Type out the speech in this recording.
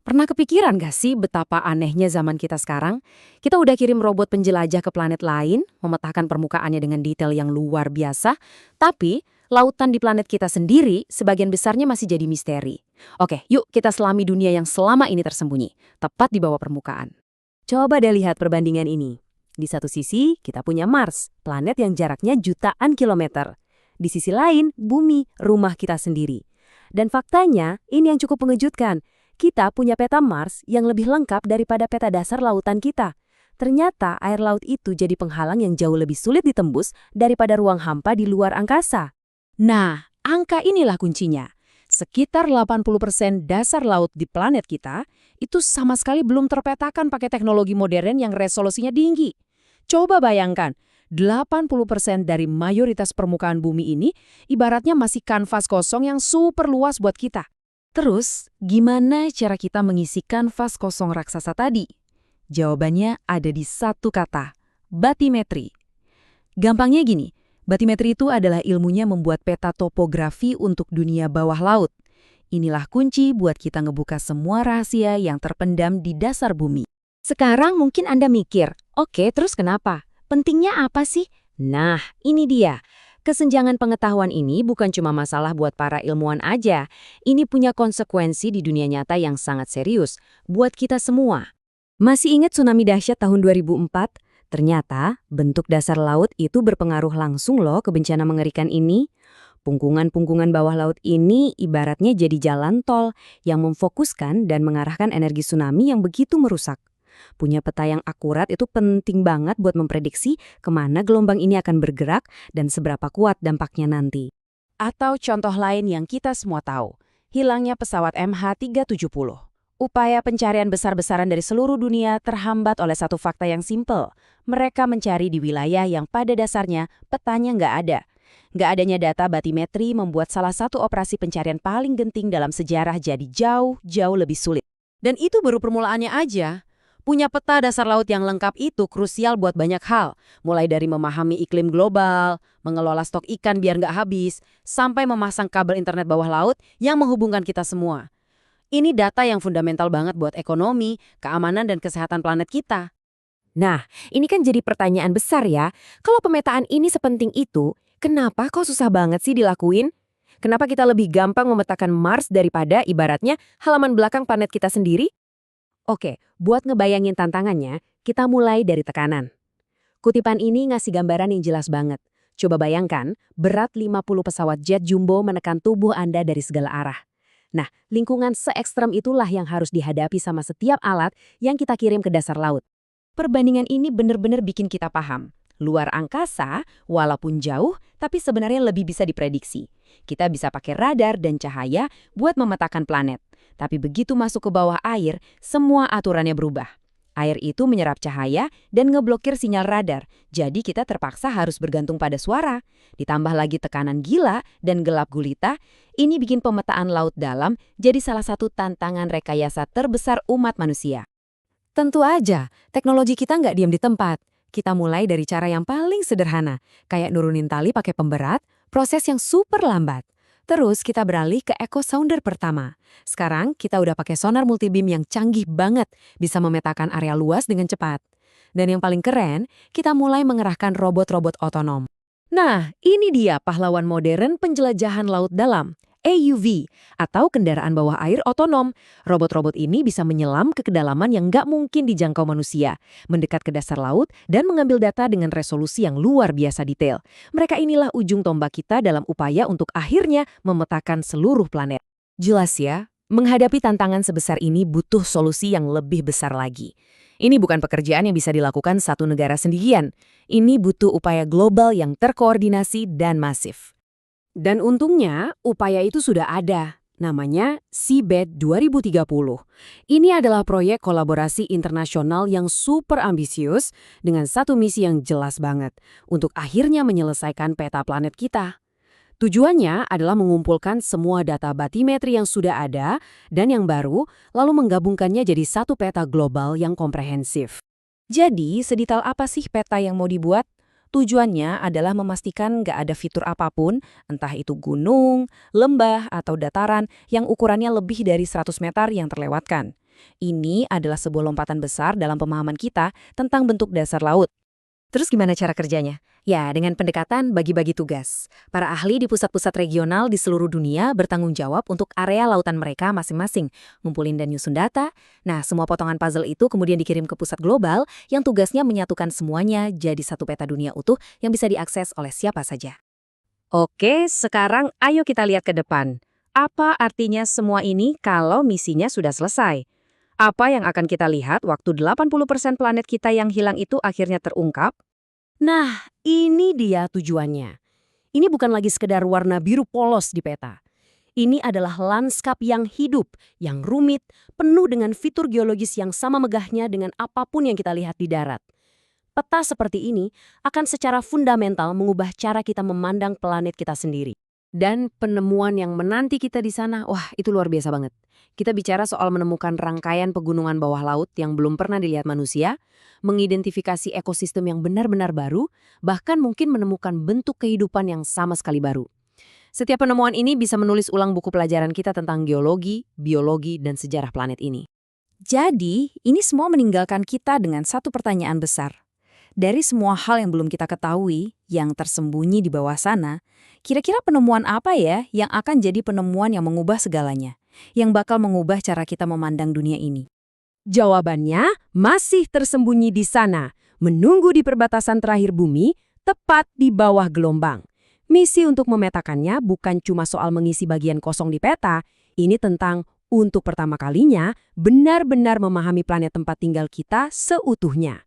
Pernah kepikiran gak sih betapa anehnya zaman kita sekarang? Kita udah kirim robot penjelajah ke planet lain, memetakan permukaannya dengan detail yang luar biasa, tapi lautan di planet kita sendiri sebagian besarnya masih jadi misteri. Oke, yuk kita selami dunia yang selama ini tersembunyi, tepat di bawah permukaan. Coba deh lihat perbandingan ini. Di satu sisi, kita punya Mars, planet yang jaraknya jutaan kilometer. Di sisi lain, bumi, rumah kita sendiri. Dan faktanya, ini yang cukup mengejutkan. Kita punya peta Mars yang lebih lengkap daripada peta dasar lautan kita. Ternyata air laut itu jadi penghalang yang jauh lebih sulit ditembus daripada ruang hampa di luar angkasa. Nah, angka inilah kuncinya. Sekitar 80% dasar laut di planet kita itu sama sekali belum terpetakan pakai teknologi modern yang resolusinya tinggi. Coba bayangkan, 80% dari mayoritas permukaan bumi ini ibaratnya masih kanvas kosong yang super luas buat kita. Terus, gimana cara kita mengisi kanvas kosong raksasa tadi? Jawabannya ada di satu kata, batimetri. Gampangnya gini, batimetri itu adalah ilmunya membuat peta topografi untuk dunia bawah laut. Inilah kunci buat kita ngebuka semua rahasia yang terpendam di dasar bumi. Sekarang mungkin Anda mikir, oke, terus kenapa? Pentingnya apa sih? Nah, ini dia. Kesenjangan pengetahuan ini bukan cuma masalah buat para ilmuwan aja. Ini punya konsekuensi di dunia nyata yang sangat serius buat kita semua. Masih ingat tsunami dahsyat tahun 2004? Ternyata bentuk dasar laut itu berpengaruh langsung loh ke bencana mengerikan ini. Pungkungan-pungkungan bawah laut ini ibaratnya jadi jalan tol yang memfokuskan dan mengarahkan energi tsunami yang begitu merusak. Punya peta yang akurat itu penting banget buat memprediksi kemana gelombang ini akan bergerak dan seberapa kuat dampaknya nanti. Atau contoh lain yang kita semua tahu, hilangnya pesawat MH370. Upaya pencarian besar-besaran dari seluruh dunia terhambat oleh satu fakta yang simpel. Mereka mencari di wilayah yang pada dasarnya petanya nggak ada. Nggak adanya data batimetri membuat salah satu operasi pencarian paling genting dalam sejarah jadi jauh lebih sulit. Dan itu baru permulaannya aja. Punya peta dasar laut yang lengkap itu krusial buat banyak hal, mulai dari memahami iklim global, mengelola stok ikan biar nggak habis, sampai memasang kabel internet bawah laut yang menghubungkan kita semua. Ini data yang fundamental banget buat ekonomi, keamanan, dan kesehatan planet kita. Nah, ini kan jadi pertanyaan besar ya. Kalau pemetaan ini sepenting itu, kenapa kok susah banget sih dilakuin? Kenapa kita lebih gampang memetakan Mars daripada ibaratnya halaman belakang planet kita sendiri? Oke, buat ngebayangin tantangannya, kita mulai dari tekanan. Kutipan ini ngasih gambaran yang jelas banget. Coba bayangkan, berat 50 pesawat jet jumbo menekan tubuh Anda dari segala arah. Nah, lingkungan se-ekstrem itulah yang harus dihadapi sama setiap alat yang kita kirim ke dasar laut. Perbandingan ini benar-benar bikin kita paham. Luar angkasa, walaupun jauh, tapi sebenarnya lebih bisa diprediksi. Kita bisa pakai radar dan cahaya buat memetakan planet. Tapi begitu masuk ke bawah air, semua aturannya berubah. Air itu menyerap cahaya dan ngeblokir sinyal radar, jadi kita terpaksa harus bergantung pada suara. Ditambah lagi tekanan gila dan gelap gulita, ini bikin pemetaan laut dalam jadi salah satu tantangan rekayasa terbesar umat manusia. Tentu aja, teknologi kita nggak diam di tempat. Kita mulai dari cara yang paling sederhana, kayak nurunin tali pakai pemberat, proses yang super lambat. Terus kita beralih ke echo sounder pertama. Sekarang kita udah pakai sonar multibeam yang canggih banget, bisa memetakan area luas dengan cepat. Dan yang paling keren, kita mulai mengerahkan robot-robot otonom. Nah, ini dia pahlawan modern penjelajahan laut dalam, AUV, atau kendaraan bawah air otonom. Robot-robot ini bisa menyelam ke kedalaman yang nggak mungkin dijangkau manusia, mendekat ke dasar laut, dan mengambil data dengan resolusi yang luar biasa detail. Mereka inilah ujung tombak kita dalam upaya untuk akhirnya memetakan seluruh planet. Jelas ya, menghadapi tantangan sebesar ini butuh solusi yang lebih besar lagi. Ini bukan pekerjaan yang bisa dilakukan satu negara sendirian. Ini butuh upaya global yang terkoordinasi dan masif. Dan untungnya, upaya itu sudah ada. Namanya Seabed 2030. Ini adalah proyek kolaborasi internasional yang super ambisius dengan satu misi yang jelas banget untuk akhirnya menyelesaikan peta planet kita. Tujuannya adalah mengumpulkan semua data batimetri yang sudah ada dan yang baru, lalu menggabungkannya jadi satu peta global yang komprehensif. Jadi, sedetail apa sih peta yang mau dibuat? Tujuannya adalah memastikan nggak ada fitur apapun, entah itu gunung, lembah, atau dataran yang ukurannya lebih dari 100 meter yang terlewatkan. Ini adalah sebuah lompatan besar dalam pemahaman kita tentang bentuk dasar laut. Terus gimana cara kerjanya? Ya, dengan pendekatan bagi-bagi tugas. Para ahli di pusat-pusat regional di seluruh dunia bertanggung jawab untuk area lautan mereka masing-masing, ngumpulin dan nyusun data. Nah, semua potongan puzzle itu kemudian dikirim ke pusat global yang tugasnya menyatukan semuanya jadi satu peta dunia utuh yang bisa diakses oleh siapa saja. Oke, sekarang ayo kita lihat ke depan. Apa artinya semua ini kalau misinya sudah selesai? Apa yang akan kita lihat waktu 80% planet kita yang hilang itu akhirnya terungkap? Nah, ini dia tujuannya. Ini bukan lagi sekedar warna biru polos di peta. Ini adalah lanskap yang hidup, yang rumit, penuh dengan fitur geologis yang sama megahnya dengan apapun yang kita lihat di darat. Peta seperti ini akan secara fundamental mengubah cara kita memandang planet kita sendiri. Dan penemuan yang menanti kita di sana, wah itu luar biasa banget. Kita bicara soal menemukan rangkaian pegunungan bawah laut yang belum pernah dilihat manusia, mengidentifikasi ekosistem yang benar-benar baru, bahkan mungkin menemukan bentuk kehidupan yang sama sekali baru. Setiap penemuan ini bisa menulis ulang buku pelajaran kita tentang geologi, biologi, dan sejarah planet ini. Jadi, ini semua meninggalkan kita dengan satu pertanyaan besar. Dari semua hal yang belum kita ketahui, yang tersembunyi di bawah sana, kira-kira penemuan apa ya yang akan jadi penemuan yang mengubah segalanya? Yang bakal mengubah cara kita memandang dunia ini? Jawabannya masih tersembunyi di sana, menunggu di perbatasan terakhir bumi, tepat di bawah gelombang. Misi untuk memetakannya bukan cuma soal mengisi bagian kosong di peta, ini tentang untuk pertama kalinya benar-benar memahami planet tempat tinggal kita seutuhnya.